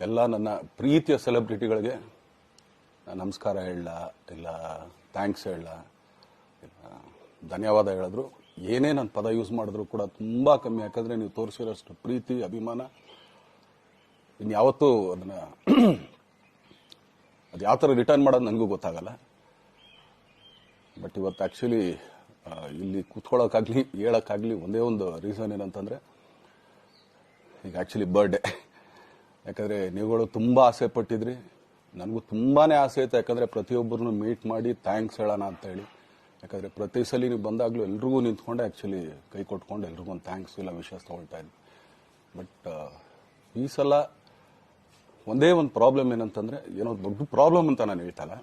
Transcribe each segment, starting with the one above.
ಎಲ್ಲ ನನ್ನ ಪ್ರೀತಿಯ ಸೆಲೆಬ್ರಿಟಿಗಳಿಗೆ ನಮಸ್ಕಾರ ಹೇಳ ಇಲ್ಲ ಥ್ಯಾಂಕ್ಸ್ ಹೇಳ ಇಲ್ಲ ಧನ್ಯವಾದ ಹೇಳಿದ್ರು ಏನೇ ನನ್ನ ಪದ ಯೂಸ್ ಮಾಡಿದ್ರು ಕೂಡ ತುಂಬ ಕಮ್ಮಿ. ಯಾಕಂದರೆ ನೀವು ತೋರಿಸಿರೋಷ್ಟು ಪ್ರೀತಿ ಅಭಿಮಾನ ಇನ್ಯಾವತ್ತೂ ಅದನ್ನು ಅದು ಯಾವ ಥರ ರಿಟರ್ನ್ ಮಾಡೋದು ನನಗೂ ಗೊತ್ತಾಗಲ್ಲ. ಬಟ್ ಇವತ್ತು ಆ್ಯಕ್ಚುಲಿ ಇಲ್ಲಿ ಕೂತ್ಕೊಳ್ಳೋಕ್ಕಾಗಲಿ ಹೇಳೋಕ್ಕಾಗಲಿ ಒಂದೇ ಒಂದು ರೀಸನ್ ಏನಂತಂದರೆ ಈಗ ಆ್ಯಕ್ಚುಲಿ ಬರ್ಡೇ. ಯಾಕಂದರೆ ನೀವುಗಳು ತುಂಬ ಆಸೆ ಪಟ್ಟಿದ್ರಿ, ನನಗೂ ತುಂಬಾ ಆಸೆ ಇತ್ತು. ಯಾಕಂದರೆ ಪ್ರತಿಯೊಬ್ಬರನ್ನು ಮೀಟ್ ಮಾಡಿ ಥ್ಯಾಂಕ್ಸ್ ಹೇಳೋಣ ಅಂತ ಹೇಳಿ. ಯಾಕಂದರೆ ಪ್ರತಿ ಸಲ ನೀವು ಬಂದಾಗಲೂ ಎಲ್ರಿಗೂ ನಿಂತ್ಕೊಂಡೆ ಆ್ಯಕ್ಚುಲಿ ಕೈ ಕೊಟ್ಕೊಂಡು ಎಲ್ರಿಗೂ ಒಂದು ಥ್ಯಾಂಕ್ಸ್ ಇಲ್ಲ ವಿಶಸ್ ತೊಗೊಳ್ತಾ ಇದ್ದೆ. ಬಟ್ ಈ ಸಲ ಒಂದೇ ಒಂದು ಪ್ರಾಬ್ಲಮ್ ಏನಂತಂದರೆ, ಏನೋ ದೊಡ್ಡ ಪ್ರಾಬ್ಲಮ್ ಅಂತ ನಾನು ಹೇಳ್ತಲ್ಲ,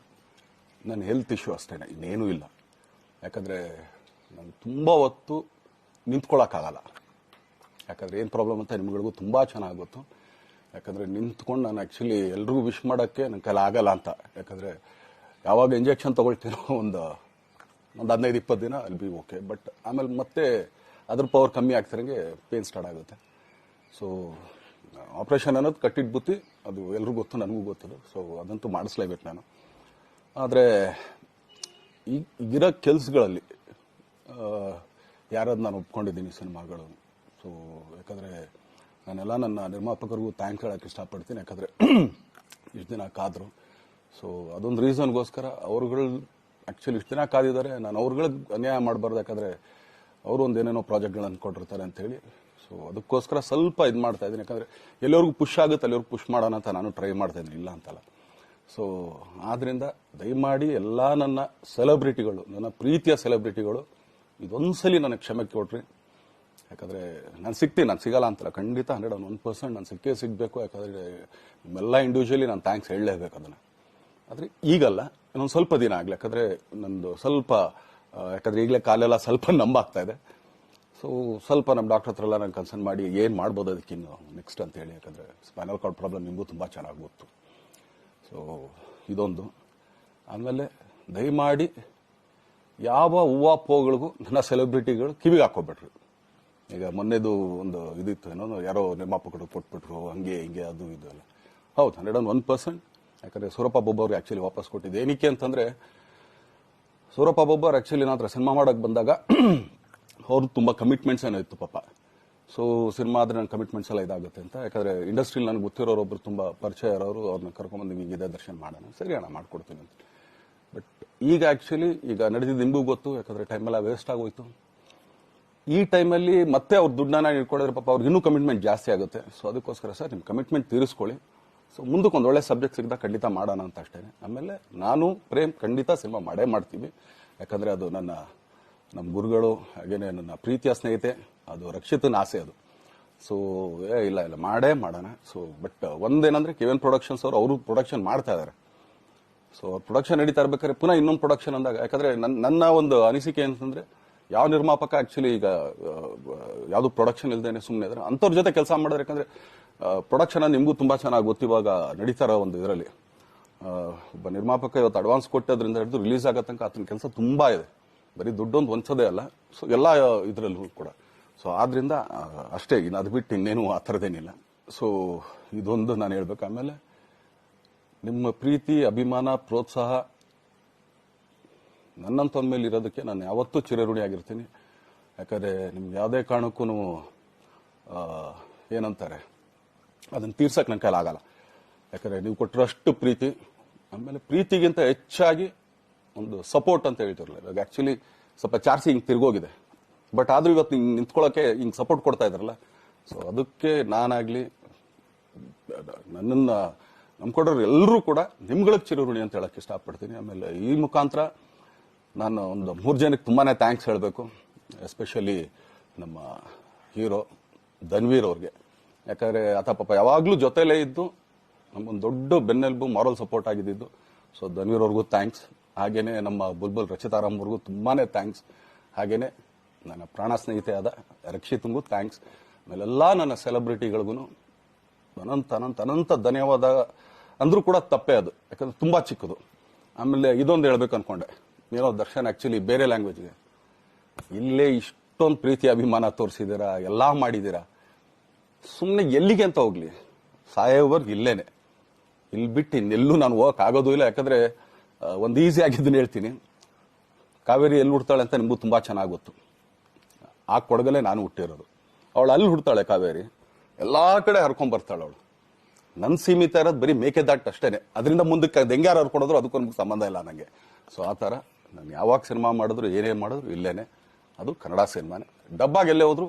ನನ್ನ ಹೆಲ್ತ್ ಇಶ್ಯೂ ಅಷ್ಟೇ, ಇನ್ನೇನೂ ಇಲ್ಲ. ಯಾಕಂದರೆ ನಾನು ತುಂಬ ಹೊತ್ತು ನಿಂತ್ಕೊಳ್ಳೋಕ್ಕಾಗಲ್ಲ. ಯಾಕಂದರೆ ಏನು ಪ್ರಾಬ್ಲಮ್ ಅಂತ ನಿಮ್ಗಳಿಗೂ ತುಂಬ ಚೆನ್ನಾಗಿ ಗೊತ್ತು. ಯಾಕಂದರೆ ನಿಂತ್ಕೊಂಡು ನಾನು ಆ್ಯಕ್ಚುಲಿ ಎಲ್ರಿಗೂ ವಿಶ್ ಮಾಡೋಕ್ಕೆ ನನ್ನ ಕೈಲಿ ಆಗಲ್ಲ ಅಂತ. ಯಾಕಂದರೆ ಯಾವಾಗ ಇಂಜೆಕ್ಷನ್ ತೊಗೊಳ್ತೀನೋ ಒಂದು 15-20 ದಿನ ಅಲ್ಲಿ ಬಿ ಓಕೆ. ಬಟ್ ಆಮೇಲೆ ಮತ್ತೆ ಅದ್ರ ಪವರ್ ಕಮ್ಮಿ ಆಗ್ತಿರಂಗೆ ಪೇನ್ ಸ್ಟಾರ್ಟ್ ಆಗುತ್ತೆ. ಸೊ ಆಪ್ರೇಷನ್ ಅನ್ನೋದು ಕಟ್ಟಿಟ್ಟು ಬುತ್ತಿ, ಅದು ಎಲ್ರಿಗೂ ಗೊತ್ತು, ನನಗೂ ಗೊತ್ತದು. ಸೊ ಅದಂತೂ ಮಾಡಿಸ್ಲೇಬೇಕು ನಾನು. ಆದರೆ ಈಗಿರೋ ಕೆಲಸಗಳಲ್ಲಿ ಯಾರಾದ್ರು ನಾನು ಒಪ್ಕೊಂಡಿದ್ದೀನಿ ಸಿನಿಮಾಗಳು. ಸೊ ಯಾಕಂದರೆ ನಾನೆಲ್ಲ ನನ್ನ ನಿರ್ಮಾಪಕರಿಗೂ ಥ್ಯಾಂಕ್ಸ್ ಹೇಳೋಕ್ಕೆ ಇಷ್ಟಪಡ್ತೀನಿ. ಯಾಕಂದರೆ ಇಷ್ಟು ದಿನ ಕಾದರು. ಸೊ ಅದೊಂದು ರೀಸನ್ಗೋಸ್ಕರ ಅವ್ರುಗಳು ಆ್ಯಕ್ಚುಲಿ ಇಷ್ಟು ದಿನ ಕಾದಿದ್ದಾರೆ. ನಾನು ಅವ್ರುಗಳಿಗೆ ಅನ್ಯಾಯ ಮಾಡಬಾರ್ದು. ಯಾಕಂದರೆ ಅವರು ಒಂದು ಏನೇನೋ ಪ್ರಾಜೆಕ್ಟ್ಗಳನ್ನು ಕೊಟ್ಟಿರ್ತಾರೆ ಅಂತೇಳಿ. ಸೊ ಅದಕ್ಕೋಸ್ಕರ ಸ್ವಲ್ಪ ಇದು ಮಾಡ್ತಾ ಇದ್ದೀನಿ. ಯಾಕಂದರೆ ಎಲ್ಲರಿಗೂ ಪುಷ್ ಆಗುತ್ತೆ ಅಲ್ಲಿವ್ರಿಗೆ ಪುಷ್ ಮಾಡೋಣ ಅಂತ ನಾನು ಟ್ರೈ ಮಾಡ್ತಾ ಇದ್ದೀನಿ, ಇಲ್ಲ ಅಂತಲ್ಲ. ಸೊ ಆದ್ದರಿಂದ ದಯಮಾಡಿ ಎಲ್ಲ ನನ್ನ ಸೆಲೆಬ್ರಿಟಿಗಳು, ನನ್ನ ಪ್ರೀತಿಯ ಸೆಲೆಬ್ರಿಟಿಗಳು, ಇದೊಂದ್ಸಲಿ ನನಗೆ ಕ್ಷಮೆ ಕೊಡ್ರಿ. ಯಾಕಂದರೆ ನಾನು ಸಿಗ್ತೀನಿ, ನಾನು ಸಿಗಲ್ಲ ಅಂತಲ್ಲ, ಖಂಡಿತ 101% ನಾನು ಸಿಕ್ಕೇ ಸಿಗಬೇಕು. ಯಾಕಂದರೆ ನಿಮ್ಮೆಲ್ಲ ಇಂಡಿವಿಜುವಲಿ ನಾನು ಥ್ಯಾಂಕ್ಸ್ ಹೇಳಲೇಬೇಕು ಅದನ್ನು. ಆದರೆ ಈಗಲ್ಲ, ಇನ್ನೊಂದು ಸ್ವಲ್ಪ ದಿನ ಆಗಲಿ. ಯಾಕಂದರೆ ನಂದು ಸ್ವಲ್ಪ ಯಾಕಂದರೆ ಈಗಲೇ ಕಾಲೆಲ್ಲ ಸ್ವಲ್ಪ ನಂಬಾಗ್ತಾ ಇದೆ. ಸೊ ಸ್ವಲ್ಪ ನಮ್ಮ ಡಾಕ್ಟರ್ ಹತ್ರ ಎಲ್ಲ ನಾನು ಕನ್ಸರ್ನ್ ಮಾಡಿ ಏನು ಮಾಡ್ಬೋದು ಅದಕ್ಕಿನ್ನು ನೆಕ್ಸ್ಟ್ ಅಂತೇಳಿ. ಯಾಕಂದರೆ ಸ್ಪೈನಲ್ ಕಾರ್ಡ್ ಪ್ರಾಬ್ಲಮ್ ನಿಮಗೂ ತುಂಬ ಚೆನ್ನಾಗಿ ಗೊತ್ತು. ಸೊ ಇದೊಂದು. ಆಮೇಲೆ ದಯಮಾಡಿ ಯಾವ ಹೂವಾಪೋಗಳಿಗೂ ನನ್ನ ಸೆಲೆಬ್ರಿಟಿಗಳು ಕಿವಿಗೆ ಹಾಕೋಬಿಟ್ರು. ಈಗ ಮೊನ್ನೆದು ಒಂದು ಇದಿತ್ತು, ಏನೋ ಯಾರೋ ನಿರ್ಮಾಪಕರು ಕೊಟ್ಬಿಟ್ರು, ಹಂಗೆ ಹಿಂಗೆ ಅದು ಇದು ಎಲ್ಲ. ಹೌದು, 101%. ಯಾಕಂದರೆ ಸೂರಪ್ಪ ಬೊಬ್ಬವ್ರಿಗೆ ಆ್ಯಕ್ಚುಲಿ ವಾಪಸ್ ಕೊಟ್ಟಿದ್ದು ಏನಕ್ಕೆ ಅಂತಂದರೆ, ಸೂರಪ್ಪ ಬೊಬ್ಬರು ಆ್ಯಕ್ಚುಲಿ ನನ್ನ ಹತ್ರ ಸಿನಿಮಾ ಮಾಡೋಕ್ಕೆ ಬಂದಾಗ ಅವ್ರದ್ದು ತುಂಬ ಕಮಿಟ್ಮೆಂಟ್ಸ್ ಏನೋ ಇತ್ತು ಪಾಪ. ಸೊ ಸಿನಿಮಾ ಆದರೆ ನನ್ನ ಕಮಿಟ್ಮೆಂಟ್ಸ್ ಎಲ್ಲ ಇದಾಗುತ್ತೆ ಅಂತ. ಯಾಕಂದರೆ ಇಂಡಸ್ಟ್ರಿಲಿ ನನಗೆ ಗೊತ್ತಿರೋರೊಬ್ಬರು ತುಂಬ ಪರಿಚಯ ಇರೋರು, ಅವ್ರನ್ನ ಕರ್ಕೊಂಬಂದು ಹಿಂಗಿದೆ ದರ್ಶನ ಮಾಡೋಣ, ಸರಿ ಅಣ್ಣ ಮಾಡ್ಕೊಡ್ತೀನಿ ಅಂತ. ಬಟ್ ಈಗ ಆ್ಯಕ್ಚುಲಿ ಈಗ ನಡೆದಿದ್ದು ನಿಮಗೂ ಗೊತ್ತು. ಯಾಕಂದರೆ ಟೈಮೆಲ್ಲ ವೇಸ್ಟ್ ಆಗೋಯ್ತು. ಈ ಟೈಮಲ್ಲಿ ಮತ್ತೆ ಅವ್ರ ದುಡ್ಡನ್ನ ಇಟ್ಕೊಂಡಿದ್ರೆ ಪಾಪ ಅವ್ರಿಗೆ ಇನ್ನೂ ಕಮಿಟ್ಮೆಂಟ್ ಜಾಸ್ತಿ ಆಗುತ್ತೆ. ಸೊ ಅದಕ್ಕೋಸ್ಕರ ಸರ್ ನಿಮ್ಮ ಕಮಿಟ್ಮೆಂಟ್ ತೀರಿಸ್ಕೊಳ್ಳಿ. ಸೊ ಮುಂದಕ್ಕೆ ಒಂದು ಒಳ್ಳೆ ಸಬ್ಜೆಕ್ಟ್ ಸಿಗ್ದಾಗ ಖಂಡಿತ ಮಾಡೋಣ ಅಂತ ಅಷ್ಟೇ. ಆಮೇಲೆ ನಾನು ಪ್ರೇಮ್ ಖಂಡಿತ ಸಿನಿಮಾ ಮಾಡೇ ಮಾಡ್ತೀವಿ. ಯಾಕಂದರೆ ಅದು ನಮ್ಮ ಗುರುಗಳು, ಹಾಗೇನೆ ನನ್ನ ಪ್ರೀತಿಯ ಸ್ನೇಹಿತೆ, ಅದು ರಕ್ಷಿತನ ಆಸೆ ಅದು. ಸೊ ಇಲ್ಲ ಮಾಡೇ ಮಾಡೋಣ. ಸೊ ಬಟ್ ಒಂದೇನಂದ್ರೆ KVN ಪ್ರೊಡಕ್ಷನ್ಸ್ ಅವರು ಪ್ರೊಡಕ್ಷನ್ ಮಾಡ್ತಾ ಇದ್ದಾರೆ. ಸೊ ಅವ್ರ ಪ್ರೊಡಕ್ಷನ್ ನಡೀತಾ ಇರ್ಬೇಕಾದ್ರೆ ಪುನಃ ಇನ್ನೊಂದು ಪ್ರೊಡಕ್ಷನ್ ಅಂದಾಗ, ಯಾಕಂದರೆ ನನ್ನ ಒಂದು ಅನಿಸಿಕೆ ಅಂತಂದರೆ, ಯಾವ ನಿರ್ಮಾಪಕ ಆ್ಯಕ್ಚುಲಿ ಈಗ ಯಾವುದು ಪ್ರೊಡಕ್ಷನ್ ಇಲ್ಲದೇನೆ ಸುಮ್ಮನೆ ಇದ್ದಾರೆ ಅಂಥವ್ರ ಜೊತೆ ಕೆಲಸ ಮಾಡಿದ್ರೆ. ಯಾಕಂದರೆ ಪ್ರೊಡಕ್ಷನ್ ನಿಮಗೂ ತುಂಬ ಚೆನ್ನಾಗಿ ಗೊತ್ತು. ಇವಾಗ ನಡೀತಾ ಇರೋ ಒಂದು ಇದರಲ್ಲಿ ಒಬ್ಬ ನಿರ್ಮಾಪಕ ಇವತ್ತು ಅಡ್ವಾನ್ಸ್ ಕೊಟ್ಟೋದ್ರಿಂದ ಹಿಡಿದು ರಿಲೀಸ್ ಆಗೋ ತನಕ ಆತನ ಕೆಲಸ ತುಂಬ ಇದೆ. ಬರೀ ದುಡ್ಡೊಂದು ಹೊಂಚೋದೇ ಅಲ್ಲ, ಸೊ ಎಲ್ಲ ಇದರಲ್ಲೂ ಕೂಡ. ಸೊ ಆದ್ರಿಂದ ಅಷ್ಟೇ, ಇನ್ನು ಅದು ಬಿಟ್ಟು ಇನ್ನೇನು ಆ ಥರದ್ದೇನಿಲ್ಲ. ಸೊ ಇದೊಂದು ನಾನು ಹೇಳ್ಬೇಕು. ಆಮೇಲೆ ನಿಮ್ಮ ಪ್ರೀತಿ, ಅಭಿಮಾನ, ಪ್ರೋತ್ಸಾಹ ನನ್ನಂತಂದ ಮೇಲೆ ಇರೋದಕ್ಕೆ ನಾನು ಯಾವತ್ತೂ ಚಿರಋಣಿಯಾಗಿರ್ತೀನಿ. ಯಾಕಂದರೆ ನಿಮ್ಗೆ ಯಾವುದೇ ಕಾರಣಕ್ಕೂ ಏನಂತಾರೆ ಅದನ್ನು ತೀರ್ಸಕ್ಕೆ ನನ್ನ ಕೈಲಿ ಆಗಲ್ಲ. ಯಾಕಂದರೆ ನೀವು ಕೊಟ್ಟಿರೋಷ್ಟು ಪ್ರೀತಿ, ಆಮೇಲೆ ಪ್ರೀತಿಗಿಂತ ಹೆಚ್ಚಾಗಿ ಒಂದು ಸಪೋರ್ಟ್ ಅಂತ ಹೇಳ್ತಿರಲ್ಲ. ಇವಾಗ ಆ್ಯಕ್ಚುಲಿ ಸ್ವಲ್ಪ ಚಾರ್ಜಿ ಹಿಂಗೆ ತಿರ್ಗೋಗಿದೆ. ಬಟ್ ಆದರೂ ಇವತ್ತು ಹಿಂಗೆ ನಿಂತ್ಕೊಳ್ಳೋಕ್ಕೆ ಹಿಂಗೆ ಸಪೋರ್ಟ್ ಕೊಡ್ತಾ ಇದ್ದಾರಲ್ಲ. ಸೊ ಅದಕ್ಕೆ ನಾನಾಗಲಿ ನನ್ನನ್ನು ನಂಬ್ಕೊಡೋರು ಎಲ್ಲರೂ ಕೂಡ ನಿಮ್ಗಳಿಗೆ ಚಿರಋಣಿ ಅಂತ ಹೇಳಕ್ಕೆ ಇಷ್ಟಪಡ್ತೀನಿ. ಆಮೇಲೆ ಈ ಮುಖಾಂತರ ನಾನು ಒಂದು 3 ಜನಕ್ಕೆ ತುಂಬಾ ಥ್ಯಾಂಕ್ಸ್ ಹೇಳಬೇಕು. ಎಸ್ಪೆಷಲಿ ನಮ್ಮ ಹೀರೋ ಧನ್ವೀರ್ ಅವ್ರಿಗೆ. ಯಾಕಂದರೆ ಆತ ಪಾಪ ಯಾವಾಗಲೂ ಜೊತೆಲೇ ಇದ್ದು ನಮ್ಮೊಂದು ದೊಡ್ಡ ಬೆನ್ನೆಲುಬು, ಮಾರಲ್ ಸಪೋರ್ಟ್ ಆಗಿದ್ದು. ಸೊ ಧನ್ವೀರ್ ಅವ್ರಿಗೂ ಥ್ಯಾಂಕ್ಸ್. ಹಾಗೇನೆ ನಮ್ಮ ಬುಲ್ಬುಲ್ ರಚಿತಾರಾಮ್ ಅವ್ರಿಗೂ ತುಂಬಾ ಥ್ಯಾಂಕ್ಸ್. ಹಾಗೇನೆ ನನ್ನ ಪ್ರಾಣ ಸ್ನೇಹಿತೆ ಆದ ರಕ್ಷಿತಂಗೂ ಥ್ಯಾಂಕ್ಸ್. ಆಮೇಲೆಲ್ಲ ನನ್ನ ಸೆಲೆಬ್ರಿಟಿಗಳಿಗೂ ಅನಂತ ಧನ್ಯವಾದ ಅಂದರೂ ಕೂಡ ತಪ್ಪೇ ಅದು. ಯಾಕಂದ್ರೆ ತುಂಬ ಚಿಕ್ಕದು. ಆಮೇಲೆ ಇದೊಂದು ಹೇಳ್ಬೇಕು ಅನ್ಕೊಂಡೆ, ಏನೋ ದರ್ಶನ್ ಆ್ಯಕ್ಚುಲಿ ಬೇರೆ ಲ್ಯಾಂಗ್ವೇಜ್ಗೆ ಇಲ್ಲೇ ಇಷ್ಟೊಂದು ಪ್ರೀತಿ ಅಭಿಮಾನ ತೋರಿಸಿದ್ದೀರಾ, ಎಲ್ಲ ಮಾಡಿದ್ದೀರಾ, ಸುಮ್ಮನೆ ಎಲ್ಲಿಗೆ ಅಂತ ಹೋಗ್ಲಿ. ಸಾಯೋವರ್ಗು ಇಲ್ಲೇನೆ, ಇಲ್ಲಿ ಬಿಟ್ಟು ಇನ್ನೆಲ್ಲೂ ನಾನು ಹೋಗಕ್ ಆಗೋದು ಇಲ್ಲ. ಯಾಕಂದ್ರೆ ಒಂದು ಈಸಿ ಆಗಿದ್ದನ್ನು ಹೇಳ್ತೀನಿ, ಕಾವೇರಿ ಎಲ್ಲಿ ಹುಡ್ತಾಳೆ ಅಂತ ನಿಮಗೂ ತುಂಬಾ ಚೆನ್ನಾಗಿ ಗೊತ್ತು. ಆ ಕೊಡಗಲ್ಲೇ ನಾನು ಹುಟ್ಟಿರೋದು. ಅವಳು ಅಲ್ಲಿ ಹುಡ್ತಾಳೆ ಕಾವೇರಿ, ಎಲ್ಲಾ ಕಡೆ ಹರ್ಕೊಂಡ್ ಬರ್ತಾಳೆ ಅವಳು. ನನ್ ಸೀಮಿತ ಇರೋದು ಬರೀ ಮೇಕೆದಾಟ್ ಅಷ್ಟೇನೆ, ಅದರಿಂದ ಮುಂದಕ್ಕೆ ಹೆಂಗ್ಯಾರು ಹರ್ಕೊಡೋದ್ರು ಅದಕ್ಕೂ ನಮ್ಗೆ ಸಂಬಂಧ ಇಲ್ಲ ನಂಗೆ. ಸೊ ಆ ಥರ ನಾನು ಯಾವಾಗ ಸಿನಿಮಾ ಮಾಡಿದ್ರು ಏನೇ ಮಾಡಿದ್ರು ಇಲ್ಲೇನೆ, ಅದು ಕನ್ನಡ ಸಿನಿಮಾನೇ. ಡಬ್ಬಾಗಿ ಎಲ್ಲೇ ಹೋದ್ರು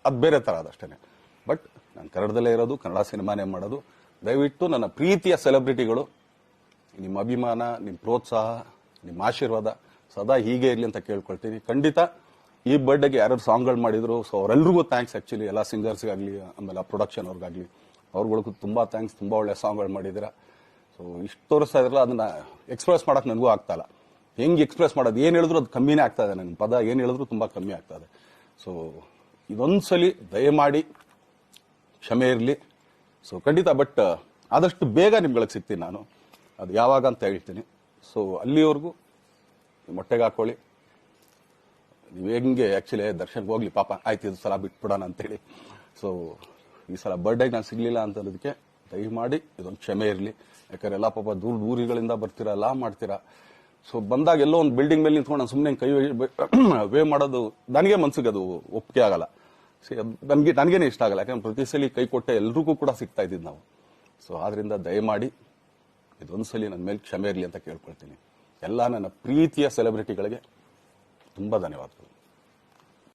ಅದು ಬೇರೆ ಥರ ಅದಷ್ಟೇನೆ. ಬಟ್ ನಾನು ಕನ್ನಡದಲ್ಲೇ ಇರೋದು, ಕನ್ನಡ ಸಿನಿಮಾನೇ ಮಾಡೋದು. ದಯವಿಟ್ಟು ನನ್ನ ಪ್ರೀತಿಯ ಸೆಲೆಬ್ರಿಟಿಗಳು, ನಿಮ್ಮ ಅಭಿಮಾನ, ನಿಮ್ಮ ಪ್ರೋತ್ಸಾಹ, ನಿಮ್ಮ ಆಶೀರ್ವಾದ ಸದಾ ಹೀಗೆ ಇರಲಿ ಅಂತ ಕೇಳ್ಕೊಳ್ತೀನಿ. ಖಂಡಿತ ಈ ಬರ್ಡೇಗೆ ಯಾರು ಸಾಂಗ್ಗಳು ಮಾಡಿದ್ರು, ಸೊ ಅವರೆಲ್ರಿಗೂ ಥ್ಯಾಂಕ್ಸ್. ಆಕ್ಚುಲಿ ಎಲ್ಲ ಸಿಂಗರ್ಸ್ಗಾಗಲಿ, ಆಮೇಲೆ ಪ್ರೊಡಕ್ಷನ್ ಅವ್ರಿಗಾಗಲಿ, ಅವ್ರಗಳಿಗೂ ತುಂಬಾ ಥ್ಯಾಂಕ್ಸ್. ತುಂಬಾ ಒಳ್ಳೆ ಸಾಂಗ್ಗಳು ಮಾಡಿದ್ದೀರಾ. ಸೊ ಇಷ್ಟು ತೋರಿಸ್ತಾ ಇದ್ರಲ್ಲ, ಅದನ್ನ ಎಕ್ಸ್ಪ್ರೆಸ್ ಮಾಡಕ್ ನನಗೂ ಆಗ್ತಾ ಇಲ್ಲ. ಹೆಂಗೆ ಎಕ್ಸ್ಪ್ರೆಸ್ ಮಾಡೋದು, ಏನು ಹೇಳಿದ್ರು ಅದು ಕಮ್ಮಿನೇ ಆಗ್ತಾ ಇದೆ. ನನ್ನ ಪದ ಏನು ಹೇಳಿದ್ರು ತುಂಬಾ ಕಮ್ಮಿ ಆಗ್ತಾ ಇದೆ. ಸೊ ಇದೊಂದ್ಸಲಿ ದಯಮಾಡಿ ಕ್ಷಮೆ ಇರಲಿ. ಸೊ ಖಂಡಿತ, ಬಟ್ ಆದಷ್ಟು ಬೇಗ ನಿಮ್ಗಳಿಗೆ ಸಿಗ್ತೀನಿ ನಾನು, ಅದು ಯಾವಾಗ ಅಂತ ಹೇಳ್ತೀನಿ. ಸೊ ಅಲ್ಲಿವರೆಗೂ ಮೊಟ್ಟೆಗೆ ಹಾಕೊಳ್ಳಿ. ನೀವು ಹೆಂಗೆ ಆಕ್ಚುಲಿ ದರ್ಶನ್ಗೆ ಹೋಗ್ಲಿ ಪಾಪ, ಆಯ್ತು ಇದು ಸಲ ಬಿಟ್ಬಿಡೋಣ ಅಂತೇಳಿ. ಸೊ ಈ ಸಲ ಬರ್ಡೇಗೆ ನಾನು ಸಿಗ್ಲಿಲ್ಲ ಅಂತಂದಕ್ಕೆ ದಯಮಾಡಿ ಇದೊಂದು ಕ್ಷಮೆ ಇರಲಿ. ಯಾಕಂದ್ರೆ ಎಲ್ಲ ಪಾಪ ದೂರ ಊರುಗಳಿಂದ ಬರ್ತೀರಾ, ಎಲ್ಲ ಮಾಡ್ತೀರಾ. ಸೊ ಬಂದಾಗ ಎಲ್ಲೋ ಒಂದು ಬಿಲ್ಡಿಂಗ್ ಮೇಲೆ ನಿಂತ್ಕೊಂಡು ನಾನು ಸುಮ್ಮನೆ ಕೈ ವೇ ಮಾಡೋದು ನನಗೆ ಮನ್ಸಿಗೆ ಅದು ಒಪ್ಪಿಗೆ ಆಗಲ್ಲ. ನನಗೇನೆ ಇಷ್ಟ ಆಗಲ್ಲ. ಯಾಕಂದ್ರೆ ಪ್ರತಿ ಸಲ ಕೈ ಕೊಟ್ಟೆ ಎಲ್ರಿಗೂ ಕೂಡ ಸಿಗ್ತಾ ಇದ್ದಿದ್ದು ನಾವು. ಸೊ ಆದ್ರಿಂದ ದಯಮಾಡಿ ಇದೊಂದ್ಸಲಿ ನನ್ನ ಮೇಲೆ ಕ್ಷಮೆ ಇರಲಿ ಅಂತ ಕೇಳ್ಕೊಳ್ತೀನಿ. ಎಲ್ಲ ನನ್ನ ಪ್ರೀತಿಯ ಸೆಲೆಬ್ರಿಟಿಗಳಿಗೆ ತುಂಬಾ ಧನ್ಯವಾದಗಳು.